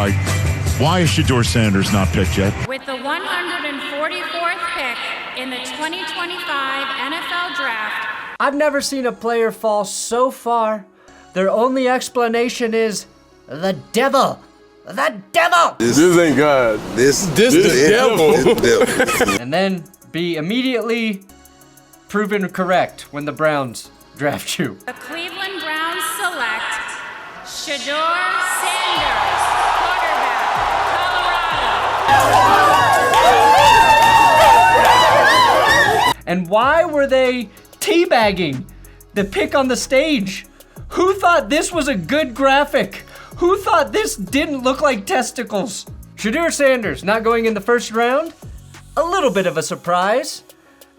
right. Why is Shedeur Sanders not picked yet? With the 144th pick in the 2025 NFL Draft. I've never seen a player fall so far. Their only explanation is the devil. The devil! This ain't God. This the devil. And then be immediately proven correct when the Browns draft you. The Cleveland Browns select Shedeur Sanders, quarterback, Colorado. And why were they teabagging the pick on the stage? Who thought this was a good graphic? Who thought this didn't look like testicles? Shedeur Sanders not going in the first round? A little bit of a surprise.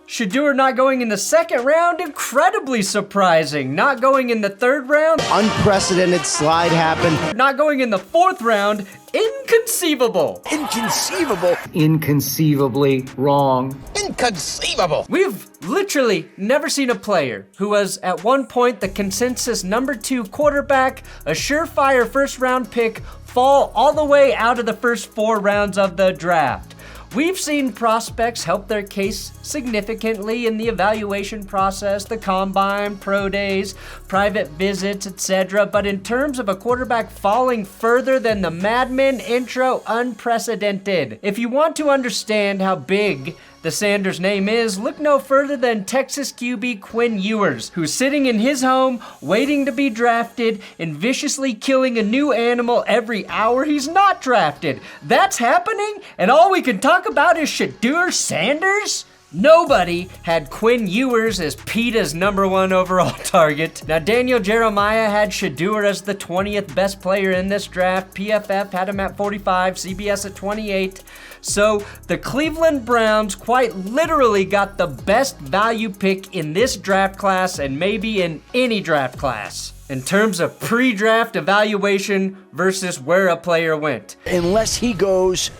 Shedeur not going in the second round? Incredibly surprising. Not going in the third round? Unprecedented slide happened. Not going in the fourth round? Inconceivable. Inconceivable. Inconceivably wrong. Inconceivable. We've literally never seen a player who was at one point the consensus number 2 quarterback, a surefire first round pick, fall all the way out of the first 4 rounds of the draft. We've seen prospects help their case significantly in the evaluation process, the combine, pro days, private visits, etc. But in terms of a quarterback falling further than the Mad Men intro, unprecedented. If you want to understand how big the Sanders name is, look no further than Texas QB Quinn Ewers, who's sitting in his home, waiting to be drafted, and viciously killing a new animal every hour he's not drafted. That's happening, and all we can talk about is Shedeur Sanders? Nobody had Quinn Ewers as PETA's number 1 overall target. Now, Daniel Jeremiah had Shedeur as the 20th best player in this draft. PFF had him at 45, CBS at 28. So the Cleveland Browns quite literally got the best value pick in this draft class and maybe in any draft class in terms of pre-draft evaluation versus where a player went. Unless he goes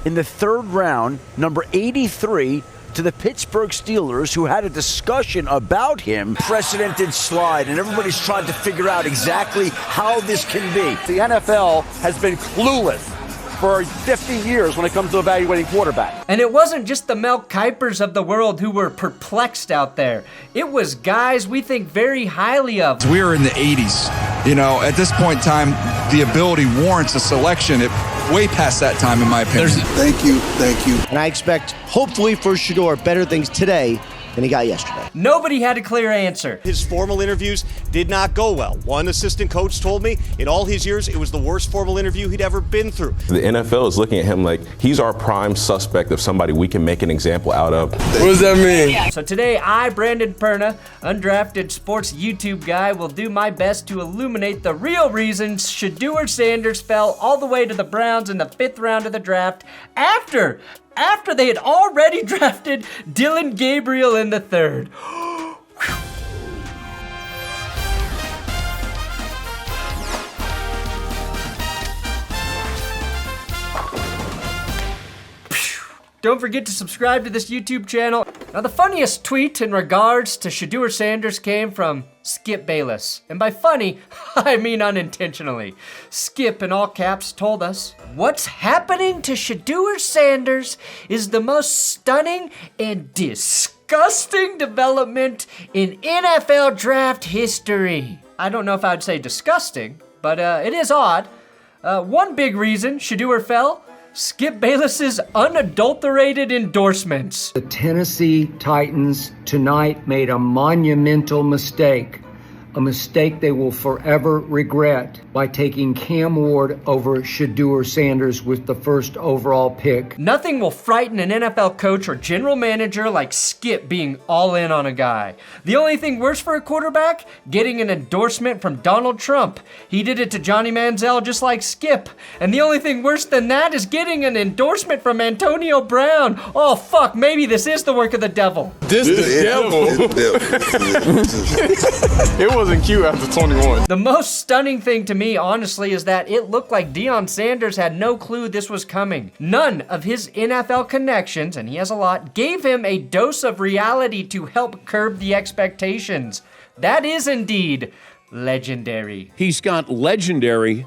in the third round, number 83, to the Pittsburgh Steelers, who had a discussion about him. Precedented slide, and everybody's trying to figure out exactly how this can be. The NFL has been clueless for 50 years when it comes to evaluating quarterbacks. And it wasn't just the Mel Kipers of the world who were perplexed out there. It was guys we think very highly of. We are in the 80s. You know, at this point in time, the ability warrants a selection. Way past that time, in my opinion. Thank you. And I expect, hopefully for Shedeur, better things today than he got yesterday. Nobody had a clear answer. His formal interviews did not go well. One assistant coach told me in all his years it was the worst formal interview he'd ever been through. The NFL is looking at him like he's our prime suspect of somebody we can make an example out of. What does that mean? So today, I, Brandon Perna, undrafted sports YouTube guy, will do my best to illuminate the real reasons Shedeur Sanders fell all the way to the Browns in the 5th round of the draft after they had already drafted Dillon Gabriel in the 3rd. Don't forget to subscribe to this YouTube channel. Now, the funniest tweet in regards to Shedeur Sanders came from Skip Bayless. And by funny, I mean unintentionally. Skip, in all caps, told us, "What's happening to Shedeur Sanders is the most stunning and disgusting development in NFL draft history." I don't know if I'd say disgusting, but it is odd. One big reason Shedeur fell: Skip Bayless's unadulterated endorsements. The Tennessee Titans tonight made a monumental mistake. A mistake they will forever regret by taking Cam Ward over Shedeur Sanders with the 1st overall pick. Nothing will frighten an NFL coach or general manager like Skip being all in on a guy. The only thing worse for a quarterback? Getting an endorsement from Donald Trump. He did it to Johnny Manziel just like Skip. And the only thing worse than that is getting an endorsement from Antonio Brown. Oh fuck, maybe this is the work of the devil. This the devil. It wasn't cute after 21. The most stunning thing to me, honestly, is that it looked like Deion Sanders had no clue this was coming. None of his NFL connections, and he has a lot, gave him a dose of reality to help curb the expectations. That is indeed legendary. He's got legendary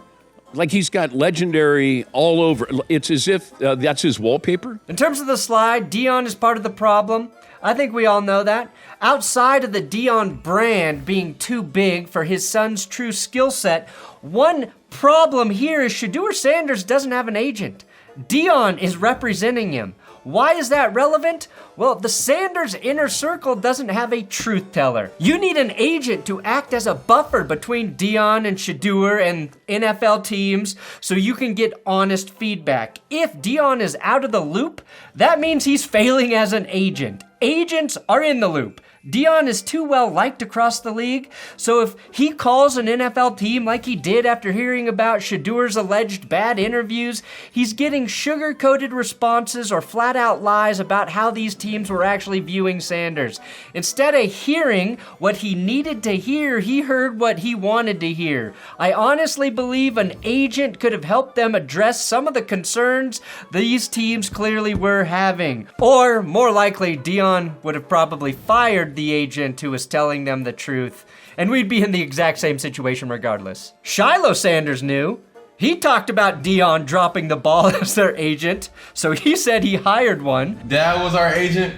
Like he's got legendary all over. It's as if that's his wallpaper. In terms of the slide, Deion is part of the problem. I think we all know that. Outside of the Deion brand being too big for his son's true skill set, one problem here is Shedeur Sanders doesn't have an agent. Deion is representing him. Why is that relevant? Well, the Sanders inner circle doesn't have a truth teller. You need an agent to act as a buffer between Deion and Shedeur and NFL teams so you can get honest feedback. If Deion is out of the loop, that means he's failing as an agent. Agents are in the loop. Deion is too well liked across the league, so if he calls an NFL team like he did after hearing about Shedeur's alleged bad interviews, he's getting sugar-coated responses or flat-out lies about how these teams were actually viewing Sanders. Instead of hearing what he needed to hear, he heard what he wanted to hear. I honestly believe an agent could have helped them address some of the concerns these teams clearly were having. Or, more likely, Deion would have probably fired the agent who was telling them the truth, and we'd be in the exact same situation regardless. Shiloh Sanders knew. He talked about Deion dropping the ball as their agent, so he said he hired one. Dad was our agent,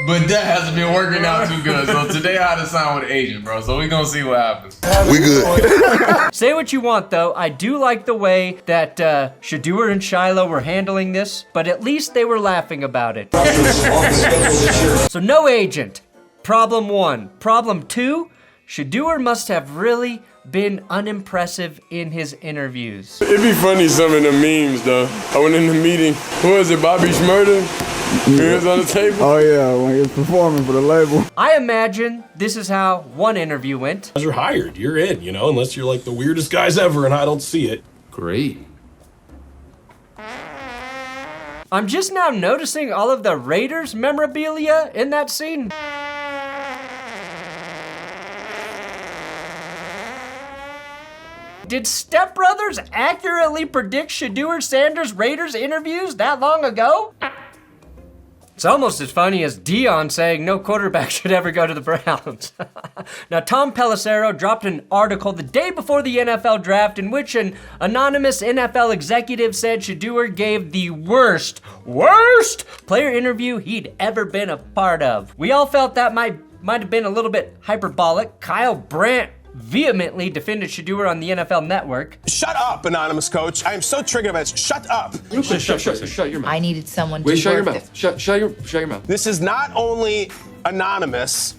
but that hasn't been working out too good, so today I had to sign with an agent, bro, so we gonna see what happens. We good. Say what you want, though. I do like the way that Shedeur and Shiloh were handling this, but at least they were laughing about it. So no agent. Problem 1. Problem 2, Shedeur must have really been unimpressive in his interviews. It'd be funny, some of the memes, though. I went in the meeting. Who was it, Bobby Schmurda? He was on the table. Oh, yeah, when he was performing for the label. I imagine this is how one interview went. You're hired. You're in, unless you're like the weirdest guys ever and I don't see it. Great. I'm just now noticing all of the Raiders memorabilia in that scene. Did Step Brothers accurately predict Shedeur Sanders' Raiders interviews that long ago? It's almost as funny as Deion saying no quarterback should ever go to the Browns. Now, Tom Pelissero dropped an article the day before the NFL draft in which an anonymous NFL executive said Shedeur gave the worst player interview he'd ever been a part of. We all felt that might have been a little bit hyperbolic. Kyle Brandt vehemently defended Shedeur on the NFL Network. Shut up, anonymous coach. I am so triggered about this. Shut up. Shut your mouth. I needed someone Wait, to shut your work mouth. Shut your mouth. This is not only anonymous,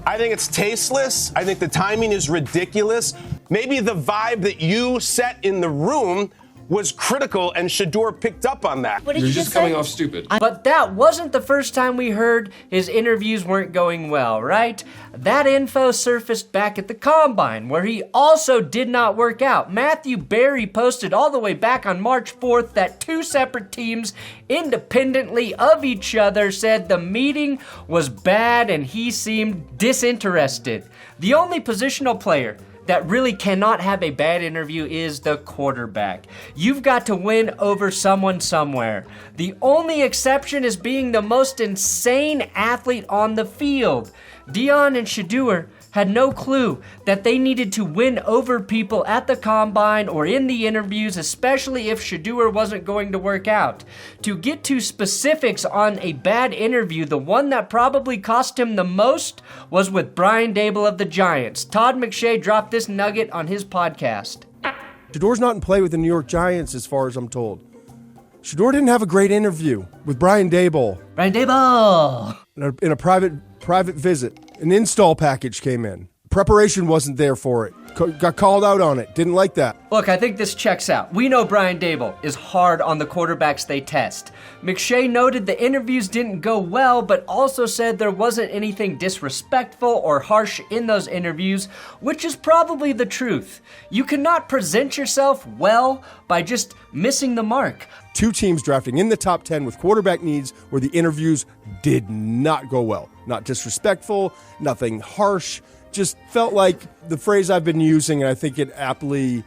I think it's tasteless. I think the timing is ridiculous. Maybe the vibe that you set in the room was critical, and Shedeur picked up on that. You're just coming off stupid. But that wasn't the first time we heard his interviews weren't going well, right? That info surfaced back at the Combine, where he also did not work out. Matthew Berry posted all the way back on March 4th that two separate teams, independently of each other, said the meeting was bad and he seemed disinterested. The only positional player that really cannot have a bad interview is the quarterback. You've got to win over someone somewhere. The only exception is being the most insane athlete on the field. Deion and Shedeur had no clue that they needed to win over people at the Combine or in the interviews, especially if Shedeur wasn't going to work out. To get to specifics on a bad interview, the one that probably cost him the most was with Brian Daboll of the Giants. Todd McShay dropped this nugget on his podcast. Shedeur's not in play with the New York Giants, as far as I'm told. Shedeur didn't have a great interview with Brian Daboll. Brian Daboll! In a private visit. An install package came in. Preparation wasn't there for it. Got called out on it. Didn't like that. Look, I think this checks out. We know Brian Daboll is hard on the quarterbacks they test. McShay noted the interviews didn't go well, but also said there wasn't anything disrespectful or harsh in those interviews, which is probably the truth. You cannot present yourself well by just missing the mark. Two teams drafting in the top 10 with quarterback needs where the interviews did not go well. Not disrespectful, nothing harsh. Just felt like the phrase I've been using, and I think it aptly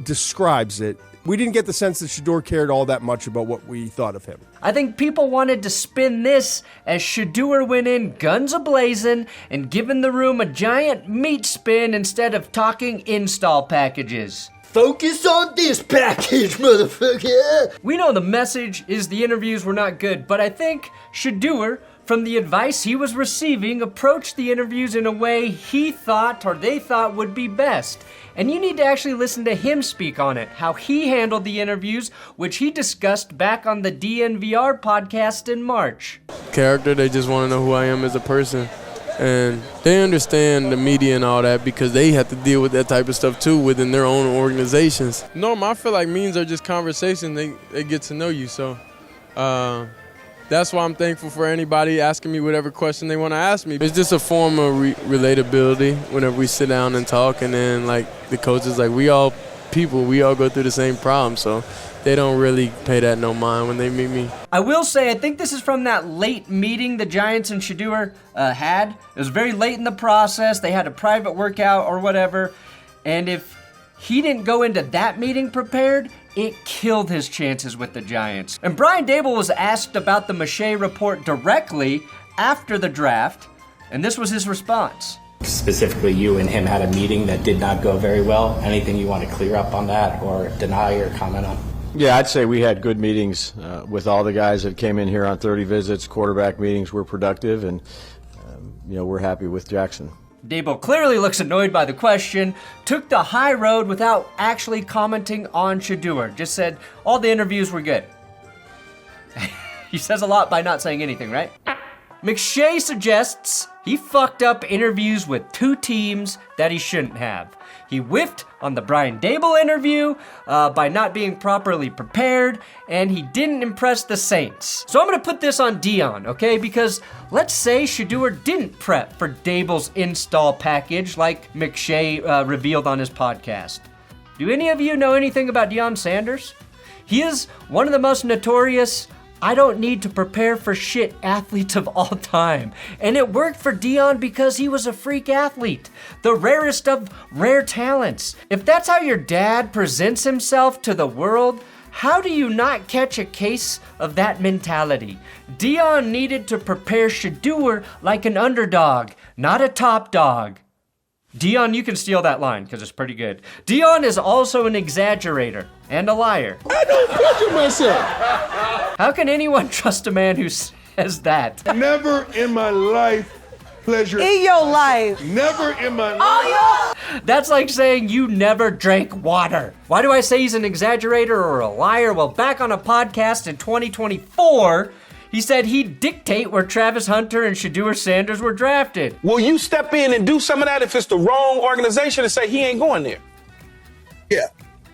describes it. We didn't get the sense that Shedeur cared all that much about what we thought of him. I think people wanted to spin this as Shedeur went in guns a-blazing and giving the room a giant meat spin instead of talking install packages. Focus on this package, motherfucker. We know the message is the interviews were not good, but I think Shedeur, from the advice he was receiving, approached the interviews in a way he thought or they thought would be best. And you need to actually listen to him speak on it, how he handled the interviews, which he discussed back on the DNVR podcast in March. Character, they just want to know who I am as a person. And they understand the media and all that because they have to deal with that type of stuff too within their own organizations. I feel like meetings are just conversations. They get to know you. So that's why I'm thankful for anybody asking me whatever question they want to ask me. It's just a form of relatability whenever we sit down and talk. And then like the coach is like, we all people, we all go through the same problem. So they don't really pay that no mind when they meet me. I will say, I think this is from that late meeting the Giants and Shedeur had. It was very late in the process. They had a private workout or whatever. And if he didn't go into that meeting prepared, it killed his chances with the Giants. And Brian Daboll was asked about the Mache report directly after the draft, and this was his response. Specifically, you and him had a meeting that did not go very well. Anything you want to clear up on that or deny or comment on? Yeah, I'd say we had good meetings with all the guys that came in here on 30 visits. Quarterback meetings were productive, and we're happy with Jackson. Daboll clearly looks annoyed by the question, took the high road without actually commenting on Shedeur. Just said all the interviews were good. He says a lot by not saying anything, right? McShay suggests he fucked up interviews with two teams that he shouldn't have. He whiffed on the Brian Daboll interview by not being properly prepared, and he didn't impress the Saints. So I'm gonna put this on Deion, okay? Because let's say Shedeur didn't prep for Daboll's install package like McShay revealed on his podcast. Do any of you know anything about Deion Sanders? He is one of the most notorious I don't need to prepare for shit athletes of all time. And it worked for Deion because he was a freak athlete. The rarest of rare talents. If that's how your dad presents himself to the world, how do you not catch a case of that mentality? Deion needed to prepare Shedeur like an underdog, not a top dog. Deion, you can steal that line because it's pretty good. Deion is also an exaggerator and a liar. I don't picture myself. How can anyone trust a man who says that? Never in my life, pleasure. In your life. Never in my life. That's like saying you never drank water. Why do I say he's an exaggerator or a liar? Well, back on a podcast in 2024, he said he'd dictate where Travis Hunter and Shedeur Sanders were drafted. Will you step in and do some of that if it's the wrong organization and say he ain't going there?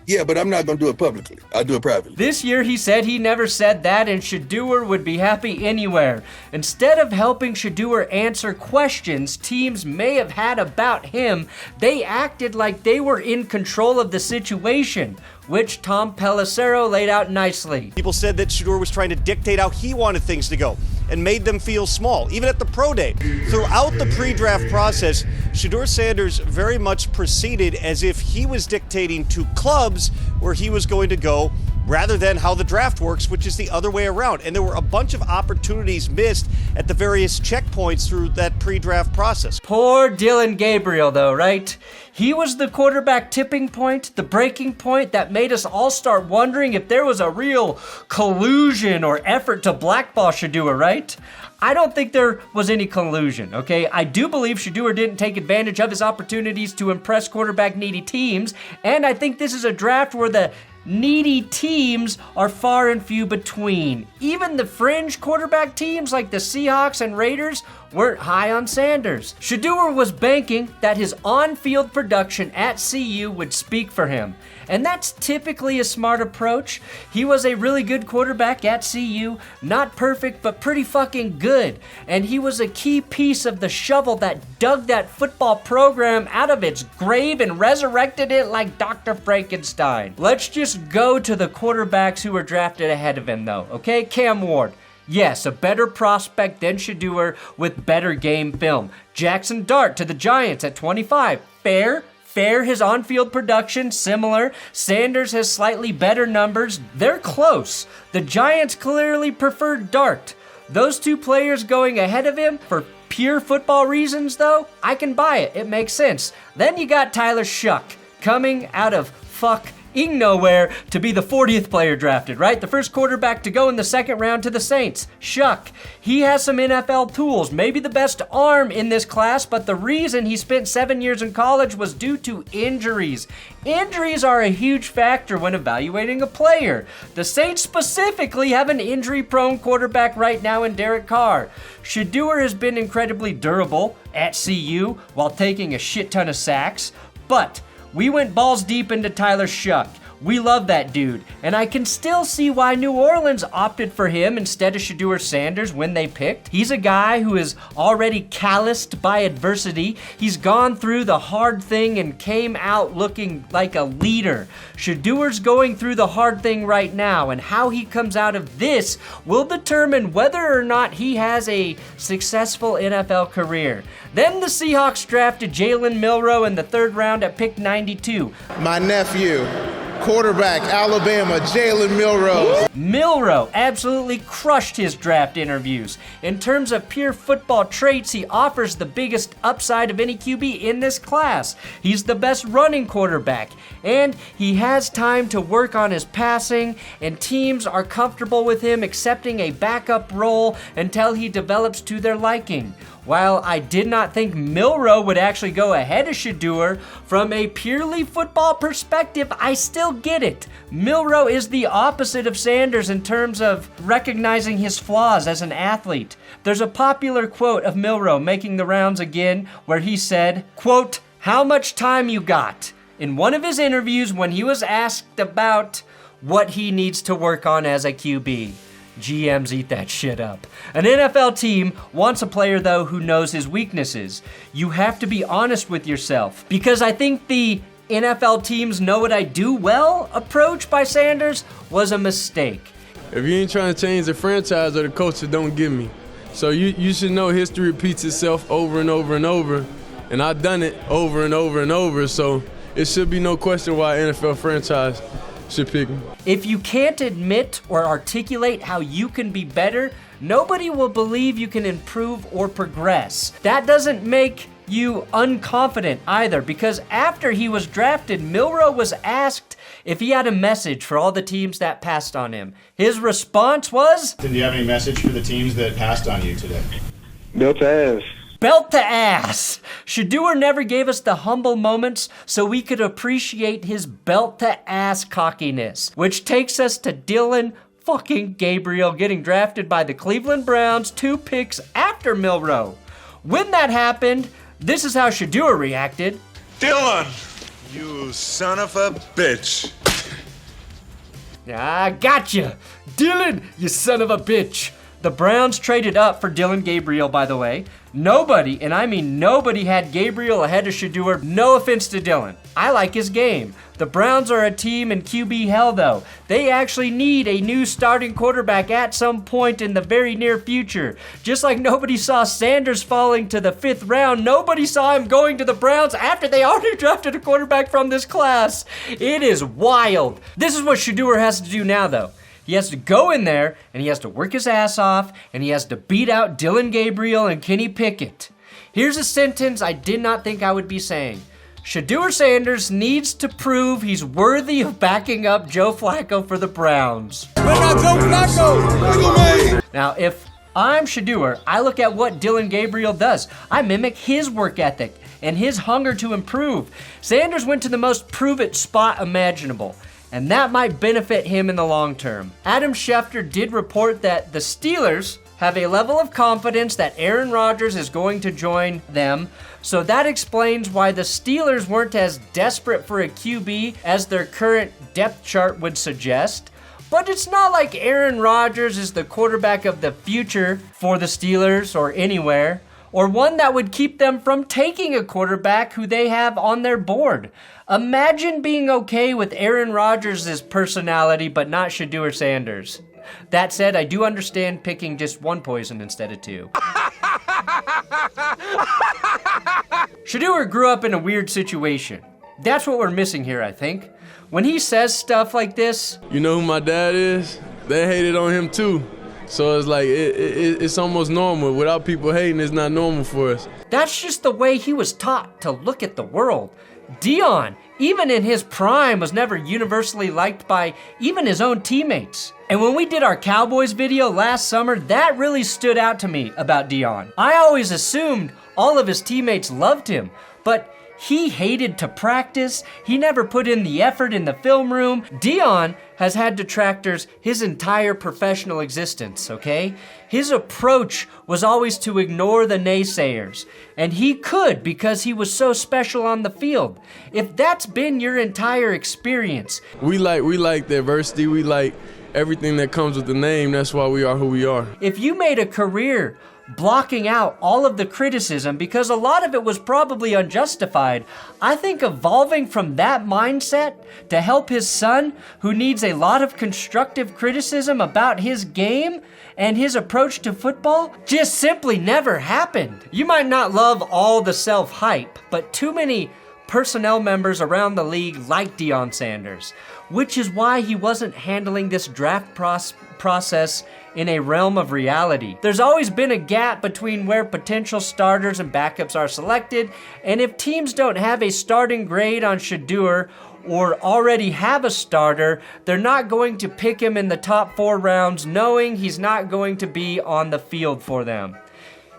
Yeah, but I'm not going to do it publicly. I'll do it privately. This year, he said he never said that and Shedeur would be happy anywhere. Instead of helping Shedeur answer questions teams may have had about him, they acted like they were in control of the situation, which Tom Pelissero laid out nicely. People said that Shedeur was trying to dictate how he wanted things to go and made them feel small, even at the pro day. Throughout the pre-draft process, Shedeur Sanders very much proceeded as if he was dictating to clubs where he was going to go rather than how the draft works, which is the other way around. And there were a bunch of opportunities missed at the various checkpoints through that pre-draft process. Poor Dylan Gabriel, though, right? He was the quarterback tipping point, the breaking point that made us all start wondering if there was a real collusion or effort to blackball Shedeur, right? I don't think there was any collusion, okay? I do believe Shedeur didn't take advantage of his opportunities to impress quarterback-needy teams, and I think this is a draft where the needy teams are far and few between. Even the fringe quarterback teams like the Seahawks and Raiders weren't high on Sanders. Shedeur was banking that his on-field production at CU would speak for him. And that's typically a smart approach. He was a really good quarterback at CU, not perfect, but pretty fucking good. And he was a key piece of the shovel that dug that football program out of its grave and resurrected it like Dr. Frankenstein. Let's just go to the quarterbacks who were drafted ahead of him though, okay? Cam Ward. Yes, a better prospect than Shedeur with better game film. Jackson Dart to the Giants at 25. Fair, his on-field production, similar. Sanders has slightly better numbers. They're close. The Giants clearly preferred Dart. Those two players going ahead of him for pure football reasons, though, I can buy it. It makes sense. Then you got Tyler Shough coming out of fucking nowhere to be the 40th player drafted, right? The first quarterback to go in the second round to the Saints. Shuck. He has some NFL tools, maybe the best arm in this class, but the reason he spent 7 years in college was due to injuries. Injuries are a huge factor when evaluating a player. The Saints specifically have an injury-prone quarterback right now in Derek Carr. Shedeur has been incredibly durable at CU while taking a shit ton of sacks, but we went balls deep into Tyler Shough. We love that dude, and I can still see why New Orleans opted for him instead of Shedeur Sanders when they picked. He's a guy who is already calloused by adversity. He's gone through the hard thing and came out looking like a leader. Shedeur's going through the hard thing right now, and how he comes out of this will determine whether or not he has a successful NFL career. Then the Seahawks drafted Jalen Milroe in the 3rd round at pick 92. My nephew, quarterback, Alabama, Jalen Milroe. Milroe absolutely crushed his draft interviews. In terms of pure football traits, he offers the biggest upside of any QB in this class. He's the best running quarterback, and he has time to work on his passing, and teams are comfortable with him accepting a backup role until he develops to their liking. While I did not think Milroe would actually go ahead of Shedeur, from a purely football perspective, I still get it. Milroe is the opposite of Sanders in terms of recognizing his flaws as an athlete. There's a popular quote of Milroe making the rounds again where he said, quote, "How much time you got?" in one of his interviews when he was asked about what he needs to work on as a QB. GMs eat that shit up. An NFL team wants a player, though, who knows his weaknesses. You have to be honest with yourself, because I think the NFL teams know what I do well approach by Sanders was a mistake. If you ain't trying to change the franchise or the culture, don't give me. So you should know history repeats itself over and over and over, and I've done it over and over and over, so it should be no question why NFL franchise should pick him. If you can't admit or articulate how you can be better, nobody will believe you can improve or progress. That doesn't make you unconfident either, because after he was drafted, Milroe was asked if he had a message for all the teams that passed on him. His response was, "Do you have any message for the teams that passed on you today?" Belt to ass. Belt to ass. Shedeur never gave us the humble moments so we could appreciate his belt to ass cockiness, which takes us to Deion fucking Gabriel getting drafted by the Cleveland Browns 2 picks after Milroe. When that happened, this is how Shedeur reacted. Deion, you son of a bitch. I gotcha. Deion, you son of a bitch. The Browns traded up for Deion Gabriel, by the way. Nobody, and I mean nobody, had Gabriel ahead of Shedeur. No offense to Deion. I like his game. The Browns are a team in QB hell, though. They actually need a new starting quarterback at some point in the very near future. Just like nobody saw Sanders falling to the 5th round, nobody saw him going to the Browns after they already drafted a quarterback from this class. It is wild. This is what Shedeur has to do now, though. He has to go in there, and he has to work his ass off, and he has to beat out Deion Gabriel and Kenny Pickett. Here's a sentence I did not think I would be saying. Shedeur Sanders needs to prove he's worthy of backing up Joe Flacco for the Browns. Now, if I'm Shedeur, I look at what Deion Gabriel does. I mimic his work ethic and his hunger to improve. Sanders went to the most prove-it spot imaginable, and that might benefit him in the long term. Adam Schefter did report that the Steelers have a level of confidence that Aaron Rodgers is going to join them, so that explains why the Steelers weren't as desperate for a QB as their current depth chart would suggest. But it's not like Aaron Rodgers is the quarterback of the future for the Steelers or anywhere, or one that would keep them from taking a quarterback who they have on their board. Imagine being okay with Aaron Rodgers' personality, but not Shedeur Sanders. That said, I do understand picking just one poison instead of 2. Shedeur grew up in a weird situation. That's what we're missing here, I think. When he says stuff like this, you know who my dad is? They hated on him too. So it's like, it's almost normal. Without people hating, it's not normal for us. That's just the way he was taught to look at the world. Deion, even in his prime, was never universally liked by even his own teammates. And when we did our Cowboys video last summer, that really stood out to me about Deion. I always assumed all of his teammates loved him, but he hated to practice. He never put in the effort in the film room. Deion has had detractors his entire professional existence, okay? His approach was always to ignore the naysayers, and he could because he was so special on the field. If that's been your entire experience, we like the adversity. We like everything that comes with the name. That's why we are who we are. If you made a career blocking out all of the criticism because a lot of it was probably unjustified, I think evolving from that mindset to help his son, who needs a lot of constructive criticism about his game and his approach to football, just simply never happened. You might not love all the self-hype, but too many personnel members around the league like Deion Sanders, which is why he wasn't handling this draft process in a realm of reality. There's always been a gap between where potential starters and backups are selected, and if teams don't have a starting grade on Shedeur or already have a starter, they're not going to pick him in the top 4 rounds knowing he's not going to be on the field for them.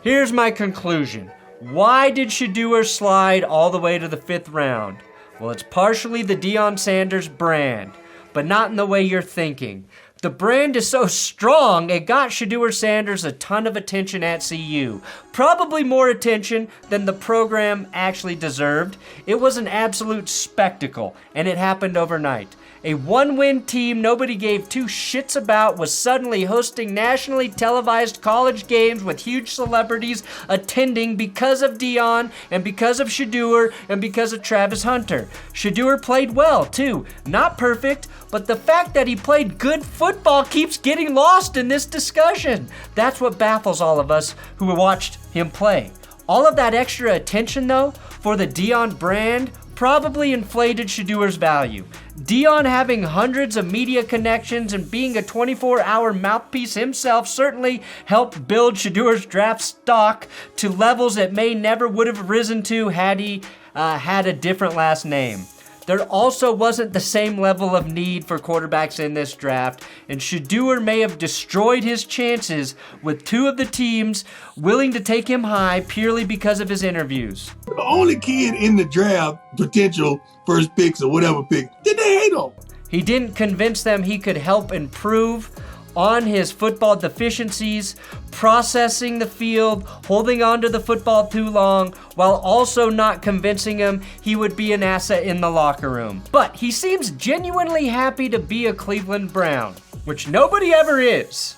Here's my conclusion. Why did Shedeur slide all the way to the 5th round? Well, it's partially the Deion Sanders brand, but not in the way you're thinking. The brand is so strong, it got Shedeur Sanders a ton of attention at CU. Probably more attention than the program actually deserved. It was an absolute spectacle, and it happened overnight. A one-win team nobody gave 2 shits about was suddenly hosting nationally televised college games with huge celebrities attending because of Deion and because of Shedeur and because of Travis Hunter. Shedeur played well, too. Not perfect, but the fact that he played good football keeps getting lost in this discussion. That's what baffles all of us who watched him play. All of that extra attention, though, for the Deion brand probably inflated Shedeur's value. Deion having hundreds of media connections and being a 24-hour mouthpiece himself certainly helped build Shedeur's draft stock to levels it may never would have risen to had he had a different last name. There also wasn't the same level of need for quarterbacks in this draft, and Shedeur may have destroyed his chances with 2 of the teams willing to take him high purely because of his interviews. The only kid in the draft, potential first picks or whatever pick, did they hate on? He didn't convince them he could help improve on his football deficiencies, processing the field, holding on to the football too long, while also not convincing him he would be an asset in the locker room. But he seems genuinely happy to be a Cleveland Brown, which nobody ever is.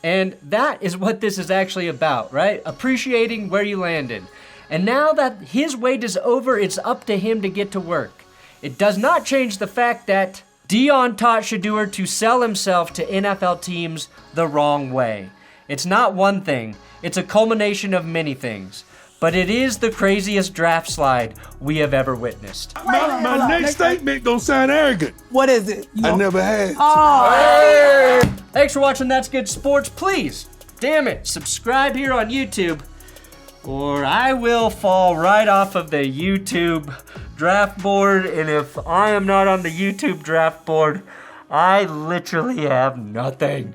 And that is what this is actually about, right? Appreciating where you landed. And now that his wait is over, it's up to him to get to work. It does not change the fact that Deion taught Shedeur to sell himself to NFL teams the wrong way. It's not one thing, it's a culmination of many things. But it is the craziest draft slide we have ever witnessed. My next statement gonna sound arrogant. What is it? I never had. Oh. Thanks for watching That's Good Sports. Please, damn it, subscribe here on YouTube, or I will fall right off of the YouTube draft board, and if I am not on the YouTube draft board, I literally have nothing.